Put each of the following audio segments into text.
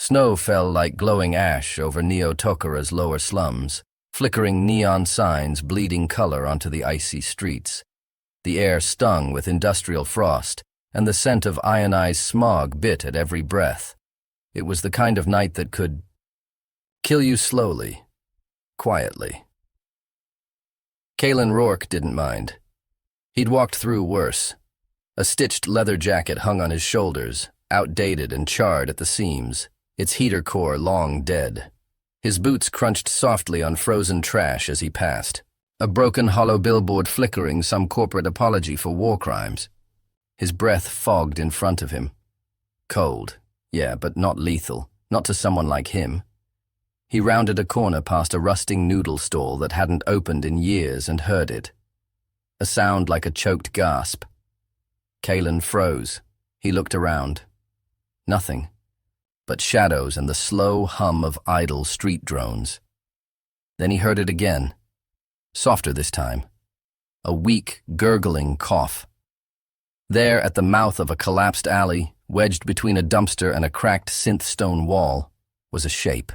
Snow fell like glowing ash over Neo-Tokara's lower slums, flickering neon signs bleeding color onto the icy streets. The air stung with industrial frost, and the scent of ionized smog bit at every breath. It was the kind of night that could kill you slowly, quietly. Kalen Rourke didn't mind. He'd walked through worse. A stitched leather jacket hung on his shoulders, outdated and charred at the seams, its heater core long dead. His boots crunched softly on frozen trash as he passed, a broken hollow billboard flickering some corporate apology for war crimes. His breath fogged in front of him. Cold, yeah, but not lethal, not to someone like him. He rounded a corner past a rusting noodle stall that hadn't opened in years and heard it. A sound like a choked gasp. Kalen froze. He looked around. Nothing but shadows and the slow hum of idle street drones. Then he heard it again, softer this time. A weak, gurgling cough. There, at the mouth of a collapsed alley, wedged between a dumpster and a cracked synth stone wall, was a shape.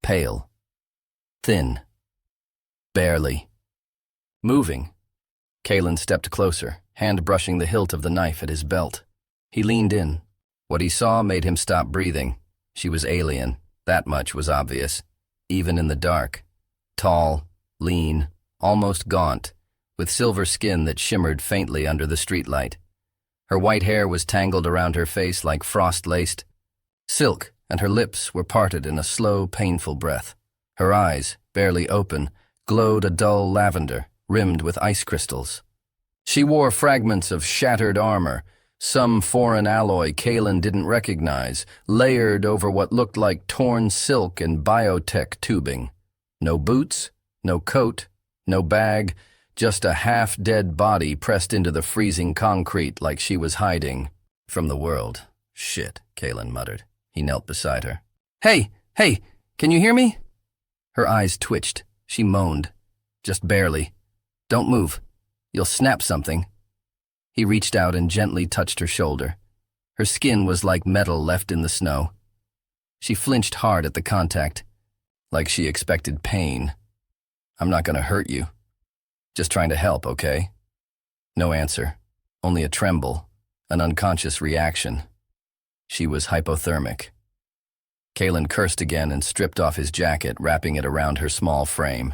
Pale. Thin. Barely. Moving. Kalen stepped closer, hand brushing the hilt of the knife at his belt. He leaned in. What he saw made him stop breathing. She was alien. That much was obvious, even in the dark. Tall, lean, almost gaunt, with silver skin that shimmered faintly under the streetlight. Her white hair was tangled around her face like frost-laced silk, and her lips were parted in a slow, painful breath. Her eyes, barely open, glowed a dull lavender, rimmed with ice crystals. She wore fragments of shattered armor, some foreign alloy Kalen didn't recognize, layered over what looked like torn silk and biotech tubing. No boots, no coat, no bag, just a half-dead body pressed into the freezing concrete like she was hiding from the world. Shit, Kalen muttered. He knelt beside her. Hey, can you hear me? Her eyes twitched. She moaned. Just barely. Don't move. You'll snap something. He reached out and gently touched her shoulder. Her skin was like metal left in the snow. She flinched hard at the contact, like she expected pain. I'm not going to hurt you. Just trying to help, okay? No answer. Only a tremble, an unconscious reaction. She was hypothermic. Kalen cursed again and stripped off his jacket, wrapping it around her small frame.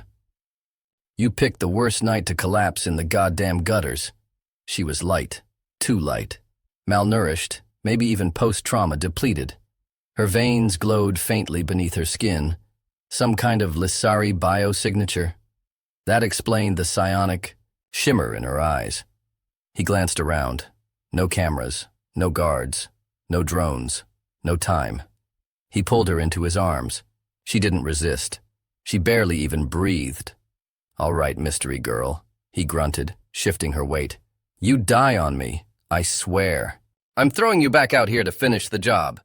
You picked the worst night to collapse in the goddamn gutters. She was light, too light, malnourished, maybe even post-trauma depleted. Her veins glowed faintly beneath her skin, some kind of Lissari biosignature. That explained the psionic shimmer in her eyes. He glanced around. No cameras, no guards, no drones, no time. He pulled her into his arms. She didn't resist. She barely even breathed. All right, mystery girl, he grunted, shifting her weight. You die on me, I swear. I'm throwing you back out here to finish the job.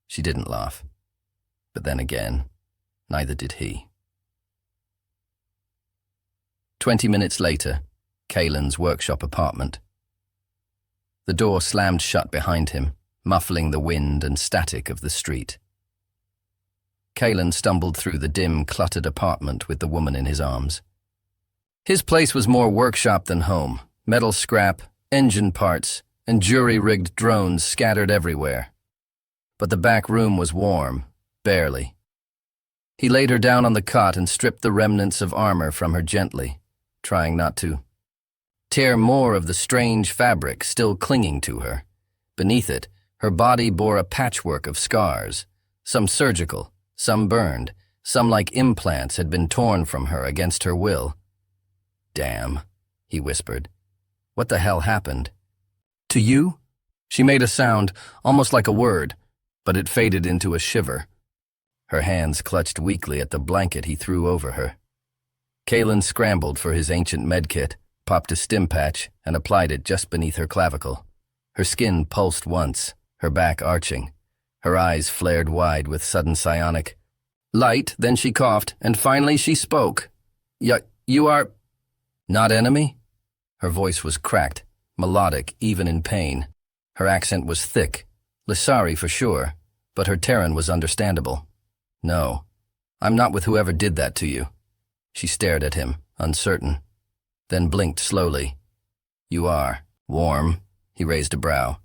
She didn't laugh. But then again, neither did he. 20 minutes later, Kalen's workshop apartment. The door slammed shut behind him, muffling the wind and static of the street. Kalen stumbled through the dim, cluttered apartment with the woman in his arms. His place was more workshop than home. Metal scrap, engine parts, and jury-rigged drones scattered everywhere. But the back room was warm, barely. He laid her down on the cot and stripped the remnants of armor from her gently, trying not to tear more of the strange fabric still clinging to her. Beneath it, her body bore a patchwork of scars, some surgical, some burned, some like implants had been torn from her against her will. Damn, he whispered. What the hell happened? To you? She made a sound, almost like a word, but it faded into a shiver. Her hands clutched weakly at the blanket he threw over her. Kalen scrambled for his ancient medkit, popped a stim patch, and applied it just beneath her clavicle. Her skin pulsed once, her back arching. Her eyes flared wide with sudden psionic light, then she coughed, and finally she spoke. You are not enemy? Her voice was cracked, melodic even in pain. Her accent was thick, Lissari for sure, but her Terran was understandable. "No, I'm not with whoever did that to you." She stared at him, uncertain, then blinked slowly. "You are. Warm." He raised a brow.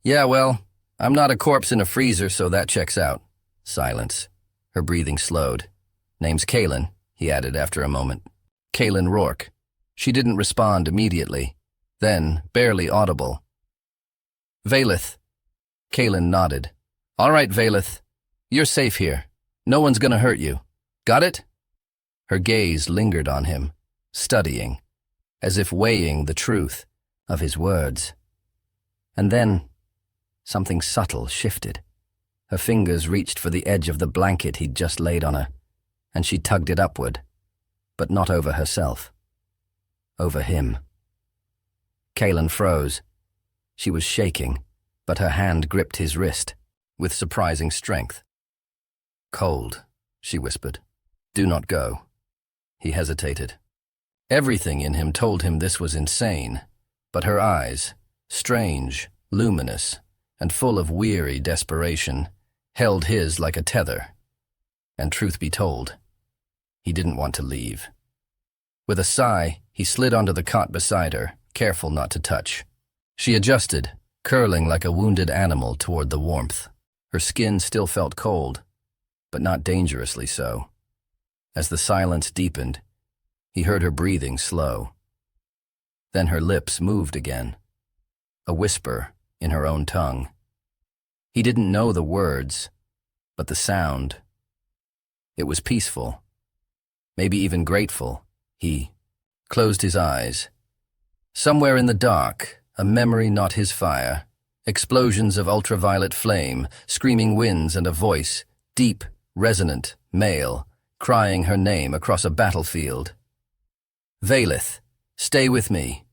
"Yeah, well, I'm not a corpse in a freezer, so that checks out." Silence. Her breathing slowed. "Name's Kaylin," he added after a moment. "Kaylin Rourke." She didn't respond immediately. Then, barely audible, "Valeth." Kaylin nodded. "All right, Valeth. You're safe here. No one's gonna hurt you. Got it?" Her gaze lingered on him, studying, as if weighing the truth of his words. And then, something subtle shifted. Her fingers reached for the edge of the blanket he'd just laid on her, and she tugged it upward, but not over herself. Over him. Kaylin froze. She was shaking, but her hand gripped his wrist, with surprising strength. "Cold," she whispered. "Do not go." He hesitated. Everything in him told him this was insane, but her eyes, strange, luminous, and full of weary desperation, held his like a tether. And truth be told, he didn't want to leave. With a sigh, he slid onto the cot beside her, careful not to touch. She adjusted, curling like a wounded animal toward the warmth. Her skin still felt cold, but not dangerously so. As the silence deepened, he heard her breathing slow. Then her lips moved again, a whisper in her own tongue. He didn't know the words, but the sound. It was peaceful, maybe even grateful. He closed his eyes. Somewhere in the dark, a memory not his fire, explosions of ultraviolet flame, screaming winds, and a voice, deep, resonant, male, crying her name across a battlefield. "Valeth, stay with me."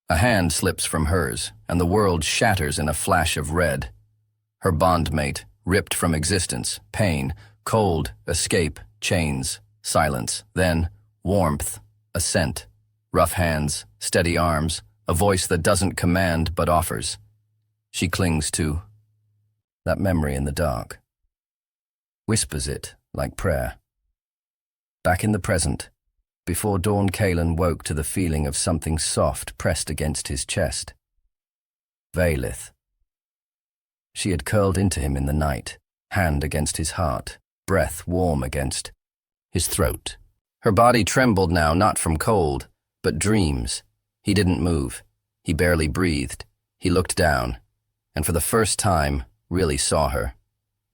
A hand slips from hers, and the world shatters in a flash of red. Her bondmate, ripped from existence, pain, cold, escape, chains, silence, then warmth, a scent, rough hands, steady arms, a voice that doesn't command but offers. She clings to that memory in the dark, whispers it like prayer. Back in the present, before dawn, Kaylin woke to the feeling of something soft pressed against his chest. Valeth. She had curled into him in the night, hand against his heart, breath warm against his throat. Her body trembled now, not from cold, but dreams. He didn't move. He barely breathed. He looked down, and for the first time, really saw her.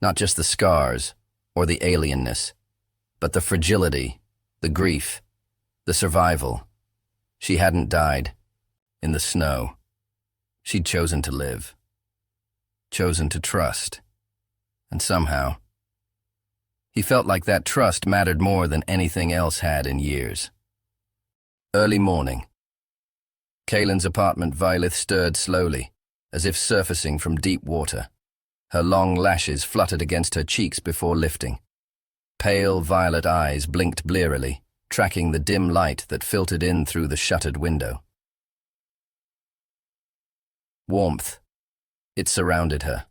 Not just the scars, or the alienness, but the fragility, the grief, the survival. She hadn't died. In the snow. She'd chosen to live. Chosen to trust. And somehow, he felt like that trust mattered more than anything else had in years. Early morning. Kaylin's apartment. Valeth stirred slowly, as if surfacing from deep water. Her long lashes fluttered against her cheeks before lifting. Pale violet eyes blinked blearily, tracking the dim light that filtered in through the shuttered window. Warmth. It surrounded her.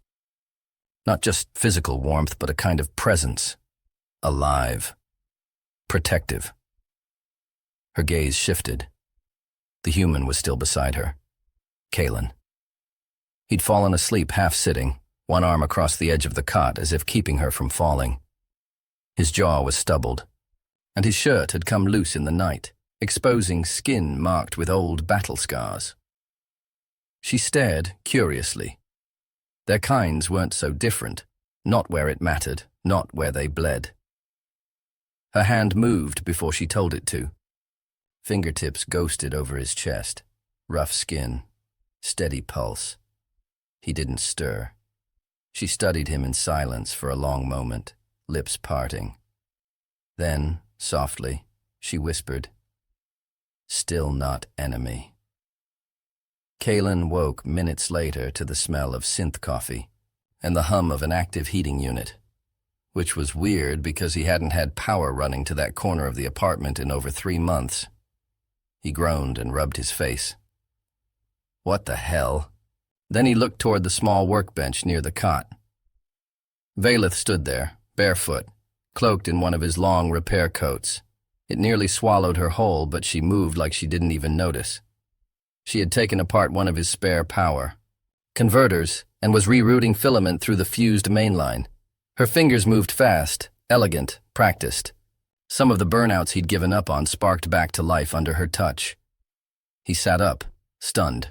Not just physical warmth, but a kind of presence. Alive. Protective. Her gaze shifted. The human was still beside her. Kaylin. He'd fallen asleep half-sitting, one arm across the edge of the cot as if keeping her from falling. His jaw was stubbled, and his shirt had come loose in the night, exposing skin marked with old battle scars. She stared curiously. Their kinds weren't so different, not where it mattered, not where they bled. Her hand moved before she told it to. Fingertips ghosted over his chest, rough skin, steady pulse. He didn't stir. She studied him in silence for a long moment, lips parting. Then, softly, she whispered, "Still not enemy." Kaylin woke minutes later to the smell of synth coffee and the hum of an active heating unit, which was weird because he hadn't had power running to that corner of the apartment in over 3 months. He groaned and rubbed his face. What the hell? Then he looked toward the small workbench near the cot. Valeth stood there, barefoot, cloaked in one of his long repair coats. It nearly swallowed her whole, but she moved like she didn't even notice. She had taken apart one of his spare power converters and was rerouting filament through the fused mainline. Her fingers moved fast, elegant, practiced. Some of the burnouts he'd given up on sparked back to life under her touch. He sat up, stunned.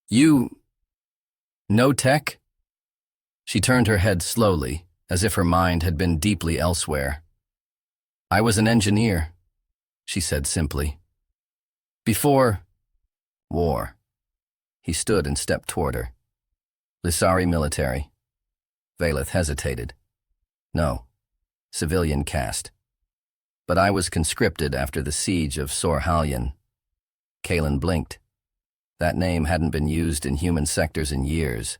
"You... no tech?" She turned her head slowly, as if her mind had been deeply elsewhere. "I was an engineer," she said simply. "Before... war." He stood and stepped toward her. "Lissari military." Valeth hesitated. "No. Civilian caste. But I was conscripted after the siege of Sorhalyan." Kalen blinked. That name hadn't been used in human sectors in years.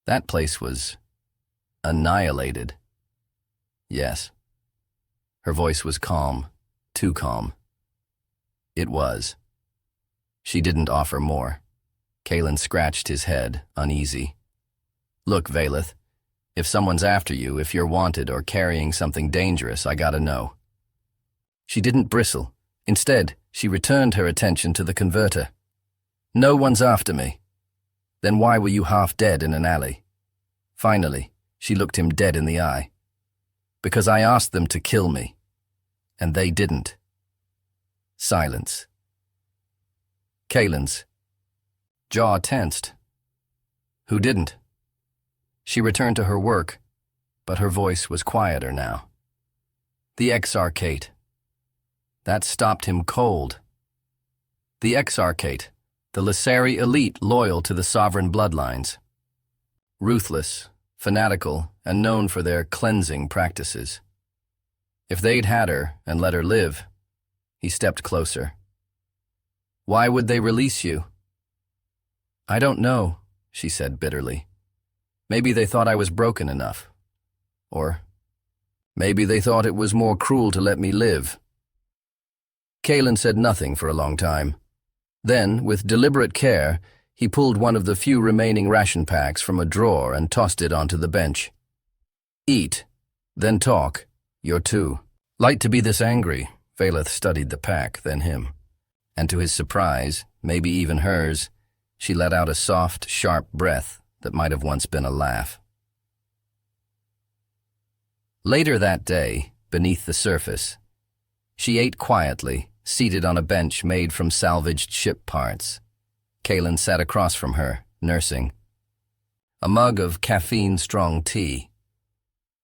That place was annihilated. Yes. Her voice was calm, too calm. It was. She didn't offer more. Kalen scratched his head, uneasy. "Look, Valeth, if someone's after you, if you're wanted or carrying something dangerous, I gotta know." She didn't bristle. Instead, she returned her attention to the converter. "No one's after me." "Then why were you half dead in an alley?" Finally, she looked him dead in the eye. "Because I asked them to kill me. And they didn't." Silence. Kalen's jaw tensed. "Who didn't?" She returned to her work, but her voice was quieter now. "The Exarchate." That stopped him cold. The Exarchate, the Lissari elite loyal to the sovereign bloodlines. Ruthless, fanatical, and known for their cleansing practices. If they'd had her and let her live, he stepped closer. "Why would they release you?" "I don't know," she said bitterly. "Maybe they thought I was broken enough. Or maybe they thought it was more cruel to let me live." Kalen said nothing for a long time. Then, with deliberate care, he pulled one of the few remaining ration packs from a drawer and tossed it onto the bench. "Eat, then talk. You're two." Light to be this angry, Valeth studied the pack, then him. And to his surprise, maybe even hers, she let out a soft, sharp breath that might have once been a laugh. Later that day, beneath the surface, she ate quietly, seated on a bench made from salvaged ship parts. Kalen sat across from her, nursing. A mug of caffeine-strong tea.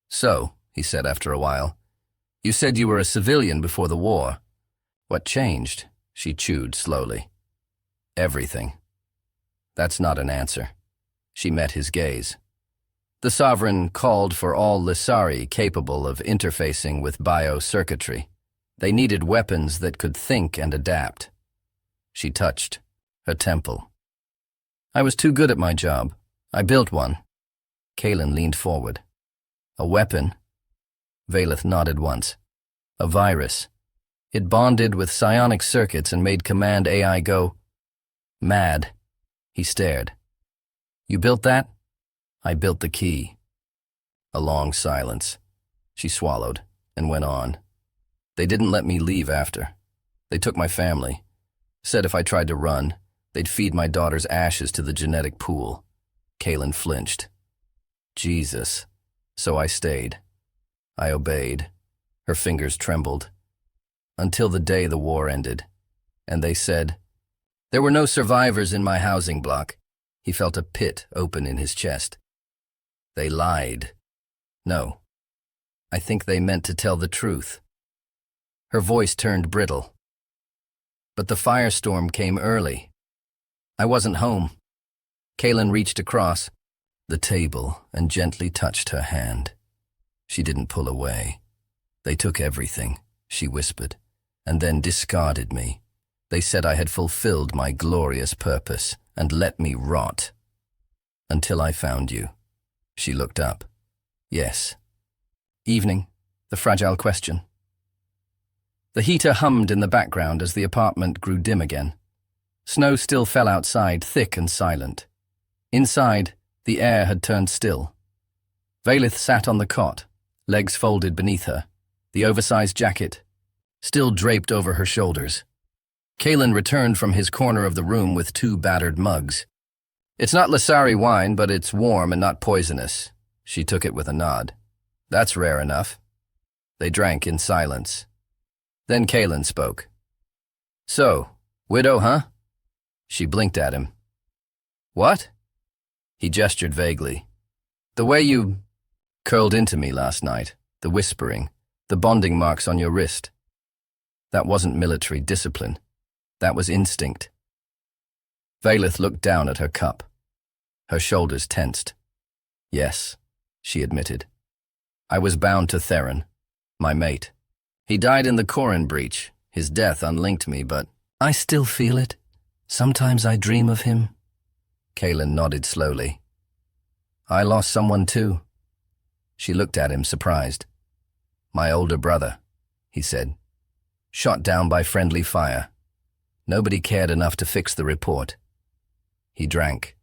"So," he said after a while, "you said you were a civilian before the war. What changed?" She chewed slowly. "Everything." "That's not an answer." She met his gaze. "The Sovereign called for all Lissari capable of interfacing with biocircuitry. They needed weapons that could think and adapt." She touched her temple. "I was too good at my job. I built one." Kalen leaned forward. "A weapon?" Valeth nodded once. "A virus. It bonded with psionic circuits and made command AI go mad." He stared. "You built that?" "I built the key." A long silence. She swallowed and went on. "They didn't let me leave after. They took my family. Said if I tried to run, they'd feed my daughter's ashes to the genetic pool." Kalen flinched. "Jesus." "So I stayed. I obeyed." Her fingers trembled. "Until the day the war ended. And they said, there were no survivors in my housing block." He felt a pit open in his chest. "They lied." "No. I think they meant to tell the truth." Her voice turned brittle. "But the firestorm came early. I wasn't home." Kalen reached across the table and gently touched her hand. She didn't pull away. "They took everything," she whispered, "and then discarded me. They said I had fulfilled my glorious purpose and let me rot. Until I found you." She looked up. "Yes." "Evening," the fragile question. The heater hummed in the background as the apartment grew dim again. Snow still fell outside, thick and silent. Inside, the air had turned still. Valith sat on the cot, legs folded beneath her, the oversized jacket still draped over her shoulders. Kalen returned from his corner of the room with 2 battered mugs. "It's not Lasari wine, but it's warm and not poisonous." She took it with a nod. "That's rare enough." They drank in silence. Then Kalen spoke. "So, widow, huh?" She blinked at him. "What?" He gestured vaguely. "The way you curled into me last night, the whispering, the bonding marks on your wrist. That wasn't military discipline. That was instinct." Valith looked down at her cup. Her shoulders tensed. "Yes," she admitted. "I was bound to Theron, my mate. He died in the Corin breach. His death unlinked me, but I still feel it. Sometimes I dream of him." Kalen nodded slowly. "I lost someone too." She looked at him, surprised. "My older brother," he said. "Shot down by friendly fire. Nobody cared enough to fix the report." He drank.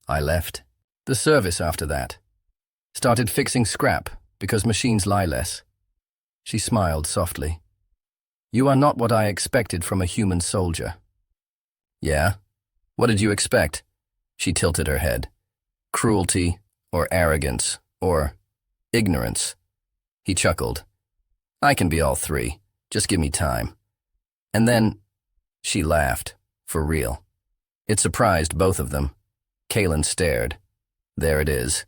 "I left the service after that. Started fixing scrap, because machines lie less." She smiled softly. "You are not what I expected from a human soldier." "Yeah? What did you expect?" She tilted her head. "Cruelty, or arrogance, or ignorance." He chuckled. "I can be all 3. Just give me time." And then she laughed, for real. It surprised both of them. Kalen stared. "There it is."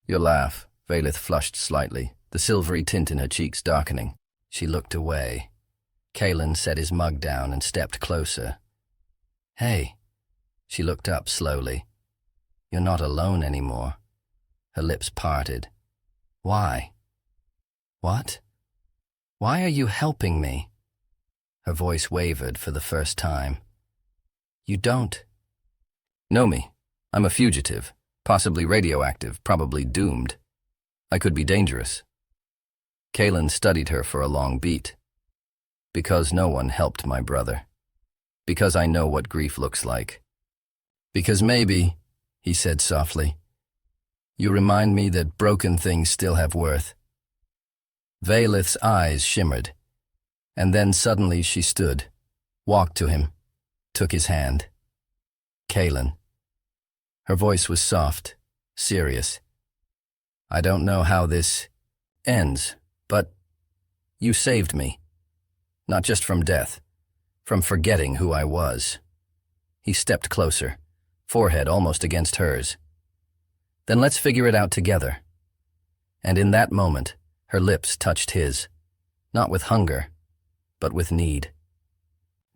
"Your laugh." Valith flushed slightly, the silvery tint in her cheeks darkening. She looked away. Kalen set his mug down and stepped closer. "Hey." She looked up slowly. "You're not alone anymore." Her lips parted. "Why?" "What? Why are you helping me?" Her voice wavered for the first time. "You don't know me. I'm a fugitive, possibly radioactive, probably doomed. I could be dangerous." Kalen studied her for a long beat. "Because no one helped my brother. Because I know what grief looks like. Because maybe," he said softly, "you remind me that broken things still have worth." Valith's eyes shimmered, and then suddenly she stood, walked to him, took his hand. "Kalen." Her voice was soft, serious. "I don't know how this ends, but you saved me. Not just from death, from forgetting who I was." He stepped closer, forehead almost against hers. "Then let's figure it out together." And in that moment, her lips touched his, not with hunger, but with need.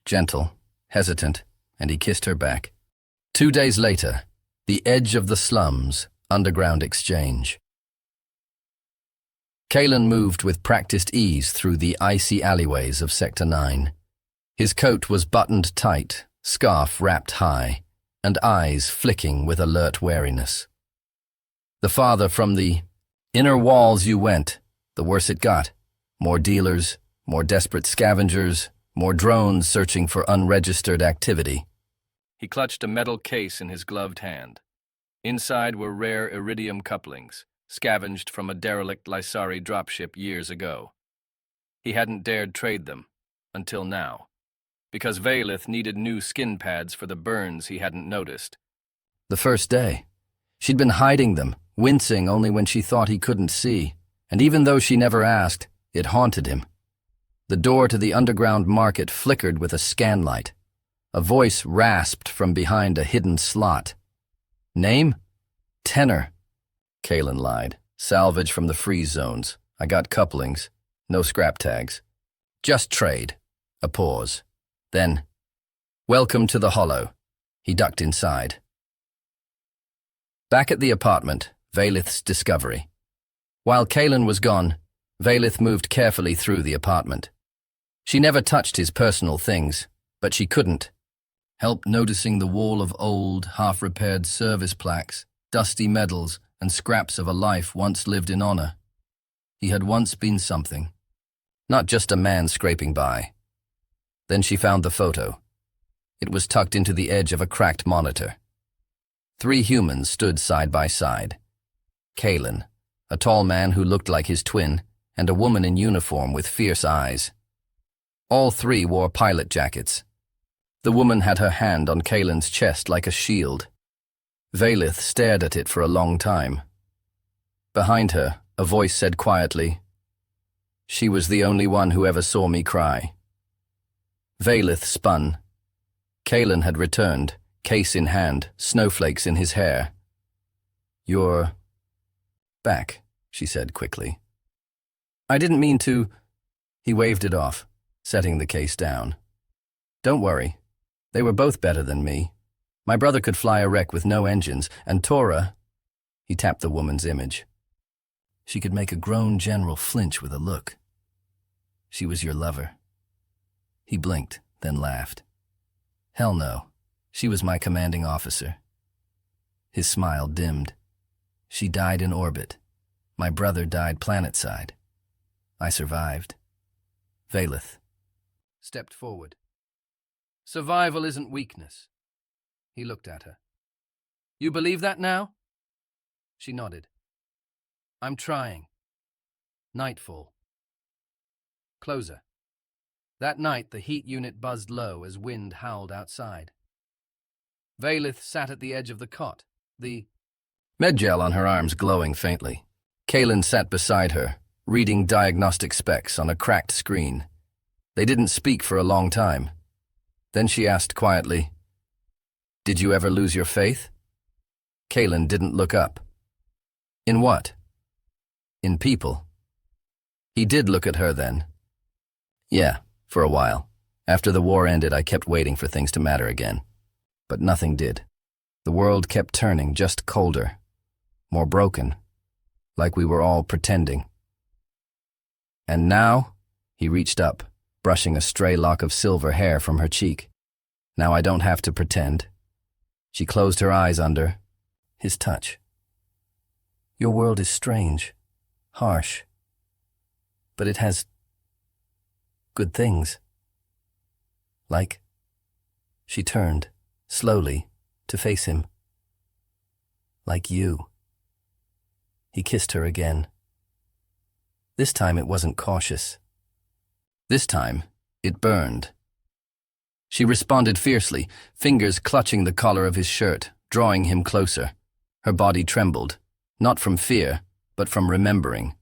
Gentle, hesitant, and he kissed her back. 2 days later, the edge of the slums, underground exchange. Kalen moved with practiced ease through the icy alleyways of Sector 9. His coat was buttoned tight, scarf wrapped high, and eyes flicking with alert wariness. The farther from the inner walls you went, the worse it got. More dealers, more desperate scavengers, more drones searching for unregistered activity. He clutched a metal case in his gloved hand. Inside were rare iridium couplings, scavenged from a derelict Lysari dropship years ago. He hadn't dared trade them, until now, because Valith needed new skin pads for the burns he hadn't noticed. The first day, she'd been hiding them, wincing only when she thought he couldn't see, and even though she never asked, it haunted him. The door to the underground market flickered with a scanlight. A voice rasped from behind a hidden slot. "Name?" "Tenor." Kalen lied. "Salvage from the freeze zones. I got couplings. No scrap tags. Just trade." A pause. Then, "Welcome to the Hollow." He ducked inside. Back at the apartment, Valith's discovery. While Kalen was gone, Valith moved carefully through the apartment. She never touched his personal things, but she couldn't help noticing the wall of old, half-repaired service plaques, dusty medals, and scraps of a life once lived in honor. He had once been something, not just a man scraping by. Then she found the photo. It was tucked into the edge of a cracked monitor. 3 humans stood side by side. Kalen, a tall man who looked like his twin, and a woman in uniform with fierce eyes. All three wore pilot jackets. The woman had her hand on Kaelin's chest like a shield. Vaylith stared at it for a long time. Behind her, a voice said quietly, "She was the only one who ever saw me cry." Vaylith spun. Kaelin had returned, case in hand, snowflakes in his hair. "You're back," she said quickly. "I didn't mean to—" He waved it off, setting the case down. "Don't worry. They were both better than me. My brother could fly a wreck with no engines, and Tora—" He tapped the woman's image. "She could make a grown general flinch with a look. She was your lover." He blinked, then laughed. "Hell no. She was my commanding officer." His smile dimmed. "She died in orbit. My brother died planetside. I survived." Vaylith stepped forward. "Survival isn't weakness." He looked at her. "You believe that now?" She nodded. "I'm trying." Nightfall. Closer. That night, the heat unit buzzed low as wind howled outside. Vaylith sat at the edge of the cot, the medgel on her arms glowing faintly. Kaelin sat beside her, reading diagnostic specs on a cracked screen. They didn't speak for a long time. Then she asked quietly, "Did you ever lose your faith?" Kaelin didn't look up. "In what?" "In people." He did look at her then. "Yeah, for a while. After the war ended, I kept waiting for things to matter again. But nothing did. The world kept turning, just colder, more broken, like we were all pretending. And now," he reached up, brushing a stray lock of silver hair from her cheek. "Now I don't have to pretend." She closed her eyes under his touch. "Your world is strange, harsh, but it has good things. Like—" She turned, slowly, to face him. "Like you." He kissed her again. This time it wasn't cautious. This time, it burned. She responded fiercely, fingers clutching the collar of his shirt, drawing him closer. Her body trembled, not from fear, but from remembering.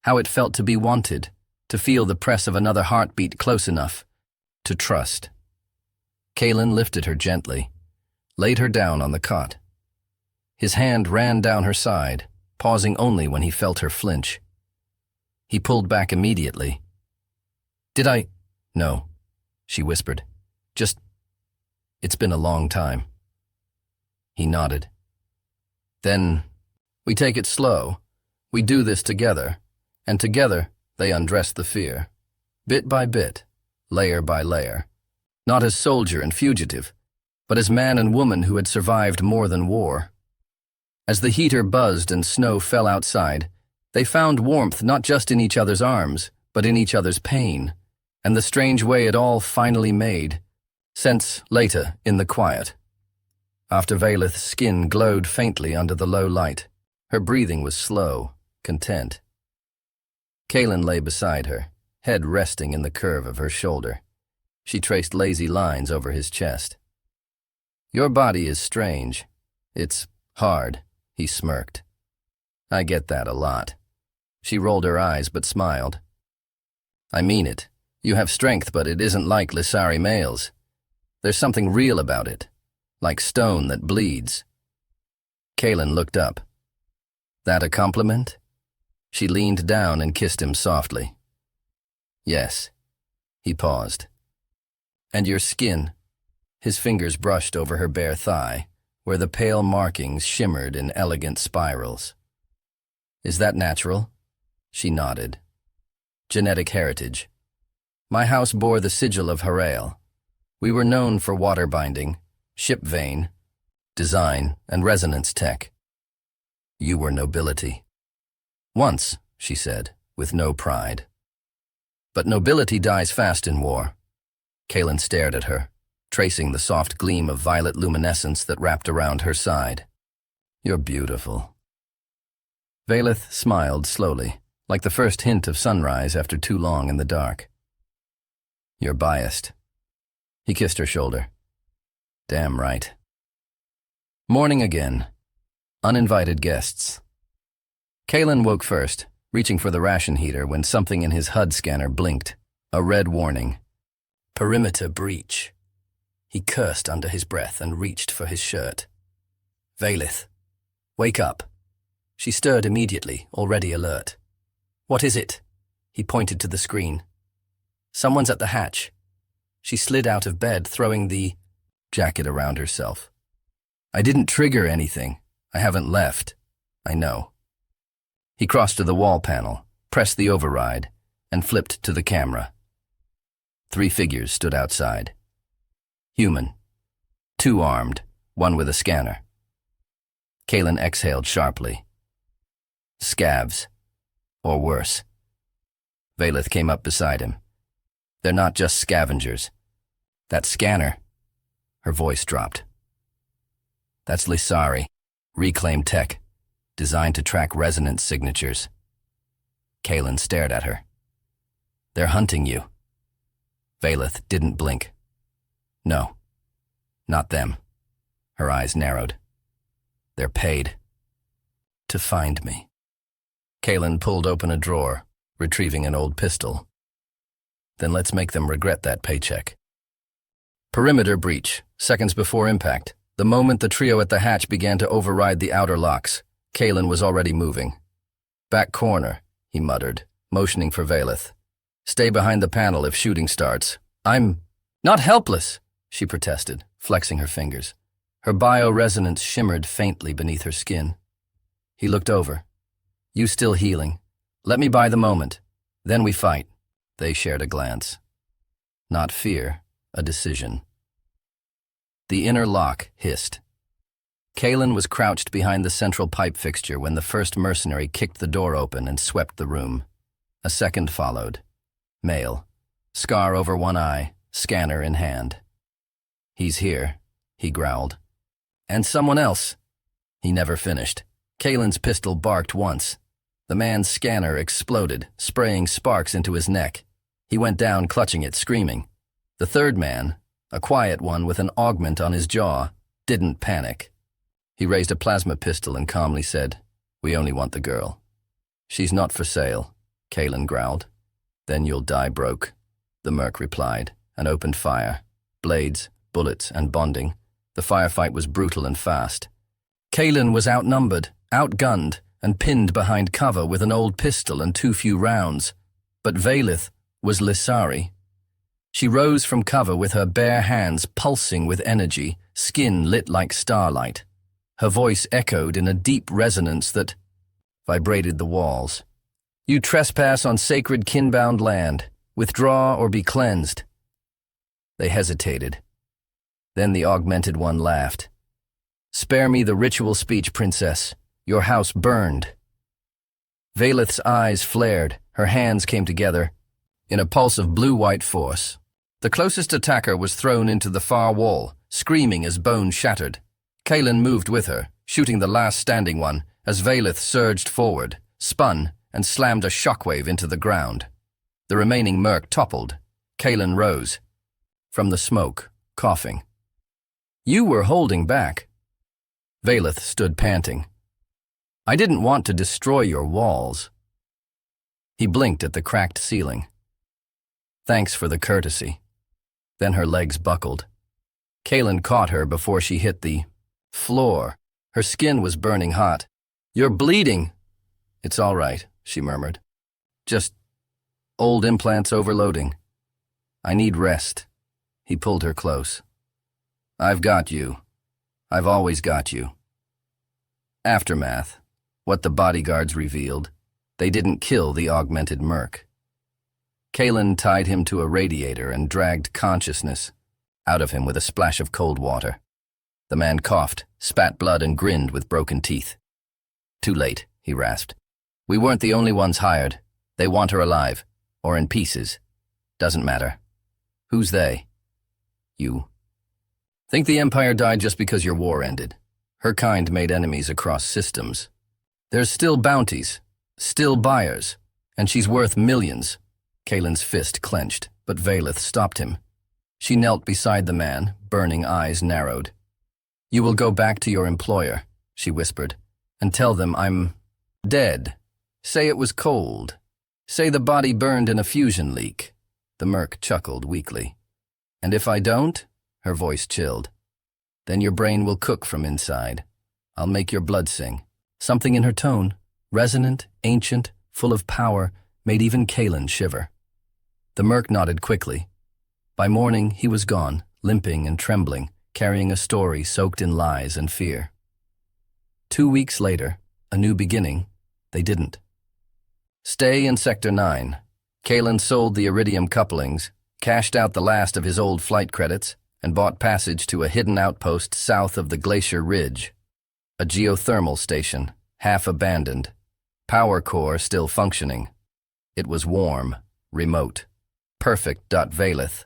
How it felt to be wanted, to feel the press of another heartbeat close enough, to trust. Kaelin lifted her gently, laid her down on the cot. His hand ran down her side, pausing only when he felt her flinch. He pulled back immediately. "Did I—" "No," she whispered. It's been a long time." He nodded. "Then, we take it slow. We do this together." And together, they undressed the fear. Bit by bit, layer by layer. Not as soldier and fugitive, but as man and woman who had survived more than war. As the heater buzzed and snow fell outside, they found warmth not just in each other's arms, but in each other's pain, and the strange way it all finally made sense later in the quiet. After Vaylith's skin glowed faintly under the low light, her breathing was slow, content. Kaelin lay beside her, head resting in the curve of her shoulder. She traced lazy lines over his chest. "Your body is strange. It's hard," he smirked. "I get that a lot." She rolled her eyes but smiled. "I mean it. You have strength, but it isn't like Lissari males. There's something real about it, like stone that bleeds." Kaelin looked up. "That a compliment?" She leaned down and kissed him softly. "Yes." He paused. "And your skin?" His fingers brushed over her bare thigh, where the pale markings shimmered in elegant spirals. "Is that natural?" She nodded. "Genetic heritage. My house bore the sigil of Harael. We were known for water binding, ship vane, design, and resonance tech. You were nobility." "Once," she said, with no pride. "But nobility dies fast in war." Kaelin stared at her, tracing the soft gleam of violet luminescence that wrapped around her side. "You're beautiful." Valeth smiled slowly, like the first hint of sunrise after too long in the dark. You're biased. He kissed her shoulder. Damn right. Morning again. Uninvited guests. Kalen woke first, reaching for the ration heater when something in his HUD scanner blinked. A red warning. Perimeter breach. He cursed under his breath and reached for his shirt. Valeth, wake up. She stirred immediately, already alert. What is it? He pointed to the screen. Someone's at the hatch. She slid out of bed, throwing the jacket around herself. I didn't trigger anything. I haven't left. I know. He crossed to the wall panel, pressed the override, and flipped to the camera. 3 figures stood outside. Human. 2 armed, 1 with a scanner. Kalen exhaled sharply. Scavs. Or worse. Valeth came up beside him. They're not just scavengers. That scanner. Her voice dropped. That's Lissari, reclaimed tech, designed to track resonance signatures. Kalen stared at her. They're hunting you. Valeth didn't blink. No, not them. Her eyes narrowed. They're paid. To find me. Kalen pulled open a drawer, retrieving an old pistol. Then let's make them regret that paycheck. Perimeter breach, seconds before impact. The moment the trio at the hatch began to override the outer locks, Kalen was already moving. Back corner, he muttered, motioning for Valeth. Stay behind the panel if shooting starts. I'm not helpless, she protested, flexing her fingers. Her bioresonance shimmered faintly beneath her skin. He looked over. You still healing. Let me buy the moment. Then we fight. They shared a glance. Not fear, a decision. The inner lock hissed. Kalen was crouched behind the central pipe fixture when the first mercenary kicked the door open and swept the room. A second followed. Male. Scar over one eye, scanner in hand. He's here, he growled. And someone else. He never finished. Kalen's pistol barked once. The man's scanner exploded, spraying sparks into his neck. He went down clutching it, screaming. The third man, a quiet one with an augment on his jaw, didn't panic. He raised a plasma pistol and calmly said, We only want the girl. She's not for sale, Kalen growled. Then you'll die broke, the merc replied, and opened fire. Blades, bullets, and bonding. The firefight was brutal and fast. Kalen was outnumbered, outgunned, and pinned behind cover with an old pistol and too few rounds. But Valeth was Lissari. She rose from cover with her bare hands pulsing with energy, skin lit like starlight. Her voice echoed in a deep resonance that vibrated the walls. You trespass on sacred kinbound land. Withdraw or be cleansed. They hesitated. Then the augmented one laughed. Spare me the ritual speech, princess. Your house burned. Valeth's eyes flared. Her hands came together in a pulse of blue-white force. The closest attacker was thrown into the far wall, screaming as bones shattered. Kalen moved with her, shooting the last standing one as Valeth surged forward, spun, and slammed a shockwave into the ground. The remaining merc toppled. Kalen rose. From the smoke, coughing. You were holding back. Valeth stood panting. I didn't want to destroy your walls. He blinked at the cracked ceiling. Thanks for the courtesy. Then her legs buckled. Kalen caught her before she hit the floor. Her skin was burning hot. You're bleeding. It's all right, she murmured. Just old implants overloading. I need rest. He pulled her close. I've got you. I've always got you. Aftermath. What the bodyguards revealed. They didn't kill the augmented merc. Kalen tied him to a radiator and dragged consciousness out of him with a splash of cold water. The man coughed, spat blood, and grinned with broken teeth. Too late, he rasped. We weren't the only ones hired. They want her alive, or in pieces. Doesn't matter. Who's they? You. Think the Empire died just because your war ended. Her kind made enemies across systems. There's still bounties, still buyers, and she's worth millions. Kalen's fist clenched, but Valeth stopped him. She knelt beside the man, burning eyes narrowed. You will go back to your employer, she whispered, and tell them I'm dead. Say it was cold. Say the body burned in a fusion leak. The merc chuckled weakly. And if I don't? Her voice chilled. Then your brain will cook from inside. I'll make your blood sing. Something in her tone, resonant, ancient, full of power, made even Kalen shiver. The merc nodded quickly. By morning, he was gone, limping and trembling, carrying a story soaked in lies and fear. 2 weeks later, a new beginning, they didn't. Stay in Sector 9. Kalen sold the iridium couplings, cashed out the last of his old flight credits, and bought passage to a hidden outpost south of the Glacier Ridge. A geothermal station, half abandoned. Power core still functioning. It was warm, remote. Perfect. Valeth,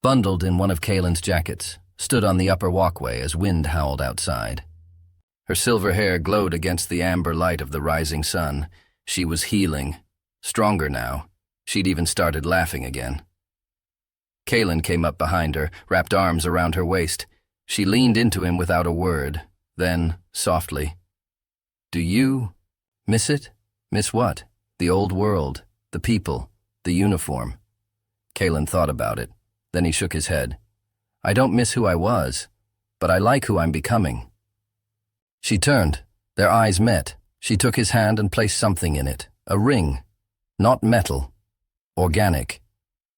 bundled in one of Kalen's jackets, stood on the upper walkway as wind howled outside. Her silver hair glowed against the amber light of the rising sun. She was healing, stronger now. She'd even started laughing again. Kalen came up behind her, wrapped arms around her waist. She leaned into him without a word, then, softly, Do you miss it? Miss what? The old world, the people, the uniform. Kalen thought about it. Then he shook his head. I don't miss who I was, but I like who I'm becoming. She turned. Their eyes met. She took his hand and placed something in it. A ring. Not metal. Organic.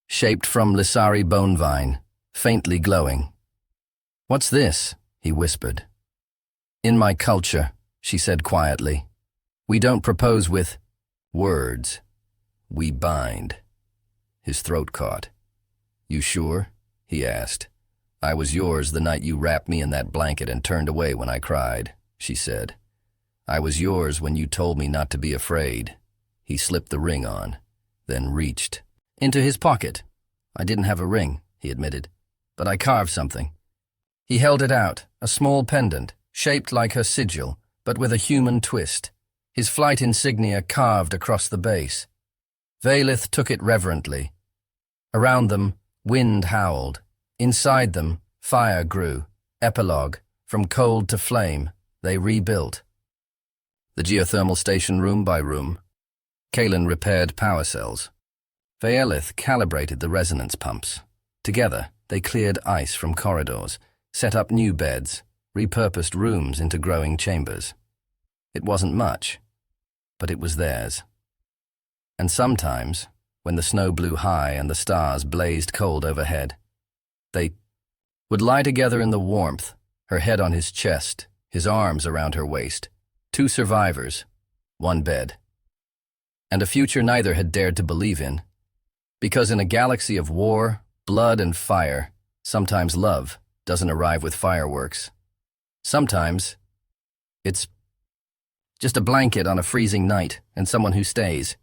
Shaped from Lissari bone vine. Faintly glowing. What's this? He whispered. In my culture, she said quietly. We don't propose with words. We bind. His throat caught. You sure? He asked. I was yours the night you wrapped me in that blanket and turned away when I cried, she said. I was yours when you told me not to be afraid. He slipped the ring on, then reached into his pocket. I didn't have a ring, he admitted, but I carved something. He held it out, a small pendant, shaped like her sigil, but with a human twist, his flight insignia carved across the base. Valeth took it reverently. Around them, wind howled. Inside them, fire grew. Epilogue, from cold to flame, they rebuilt. The geothermal station room by room. Kalen repaired power cells. Valeth calibrated the resonance pumps. Together, they cleared ice from corridors, set up new beds, repurposed rooms into growing chambers. It wasn't much, but it was theirs. And sometimes, when the snow blew high and the stars blazed cold overhead, they would lie together in the warmth, her head on his chest, his arms around her waist. 2 survivors, 1 bed. And a future neither had dared to believe in. Because in a galaxy of war, blood and fire, sometimes love doesn't arrive with fireworks. Sometimes it's just a blanket on a freezing night and someone who stays.